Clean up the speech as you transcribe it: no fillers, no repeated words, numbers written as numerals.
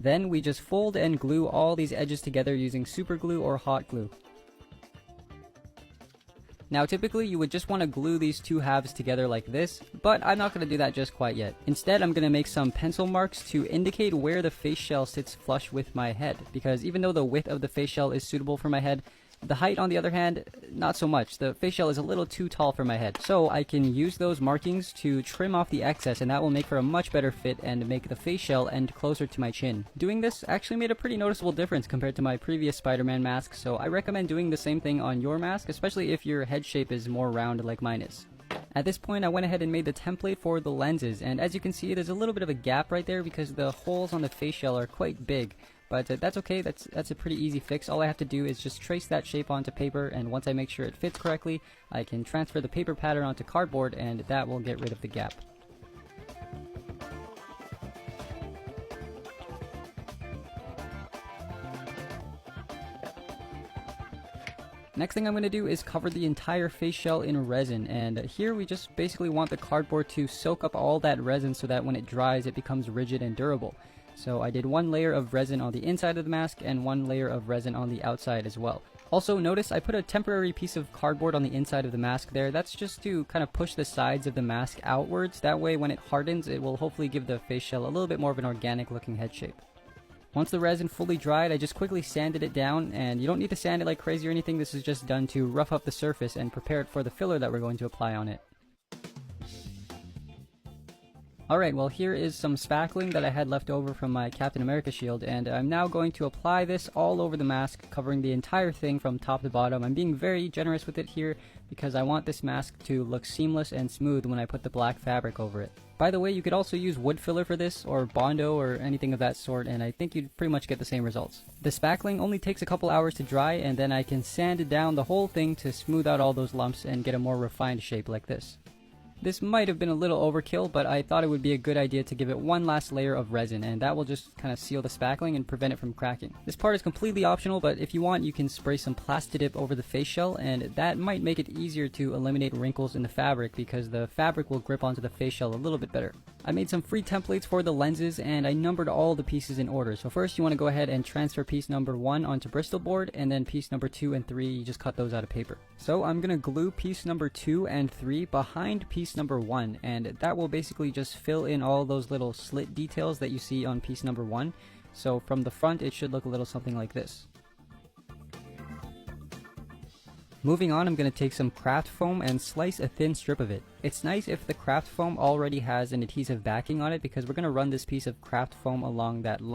Then we just fold and glue all these edges together using super glue or hot glue. Now typically you would just want to glue these two halves together like this, but I'm not going to do that just quite yet. Instead, I'm going to make some pencil marks to indicate where the face shell sits flush with my head, because even though the width of the face shell is suitable for my head, the height, on the other hand, not so much. The face shell is a little too tall for my head. So I can use those markings to trim off the excess, and that will make for a much better fit and make the face shell end closer to my chin. Doing this actually made a pretty noticeable difference compared to my previous Spider-Man mask, so I recommend doing the same thing on your mask, especially if your head shape is more round like mine is. At this point, I went ahead and made the template for the lenses, and as you can see, there's a little bit of a gap right there because the holes on the face shell are quite big. But that's okay, that's a pretty easy fix. All I have to do is just trace that shape onto paper, and once I make sure it fits correctly, I can transfer the paper pattern onto cardboard, and that will get rid of the gap. Next thing I'm going to do is cover the entire face shell in resin, and here we just basically want the cardboard to soak up all that resin so that when it dries it becomes rigid and durable. So I did one layer of resin on the inside of the mask and one layer of resin on the outside as well. Also notice I put a temporary piece of cardboard on the inside of the mask there. That's just to kind of push the sides of the mask outwards. That way when it hardens it will hopefully give the face shell a little bit more of an organic looking head shape. Once the resin fully dried, I just quickly sanded it down, and you don't need to sand it like crazy or anything. This is just done to rough up the surface and prepare it for the filler that we're going to apply on it. Alright, well here is some spackling that I had left over from my Captain America shield, and I'm now going to apply this all over the mask, covering the entire thing from top to bottom. I'm being very generous with it here because I want this mask to look seamless and smooth when I put the black fabric over it. By the way, you could also use wood filler for this, or Bondo, or anything of that sort, and I think you'd pretty much get the same results. The spackling only takes a couple hours to dry, and then I can sand down the whole thing to smooth out all those lumps and get a more refined shape like this. This might have been a little overkill, but I thought it would be a good idea to give it one last layer of resin, and that will just kind of seal the spackling and prevent it from cracking. This part is completely optional, but if you want, you can spray some Plastidip over the face shell, and that might make it easier to eliminate wrinkles in the fabric because the fabric will grip onto the face shell a little bit better. I made some free templates for the lenses, and I numbered all the pieces in order. So first you want to go ahead and transfer piece number 1 onto Bristol board, and then piece number 2 and 3, you just cut those out of paper. So I'm going to glue piece number 2 and 3 behind piece number 1, and that will basically just fill in all those little slit details that you see on piece number 1. So from the front it should look a little something like this. Moving on, I'm going to take some craft foam and slice a thin strip of it. It's nice if the craft foam already has an adhesive backing on it because we're going to run this piece of craft foam along that line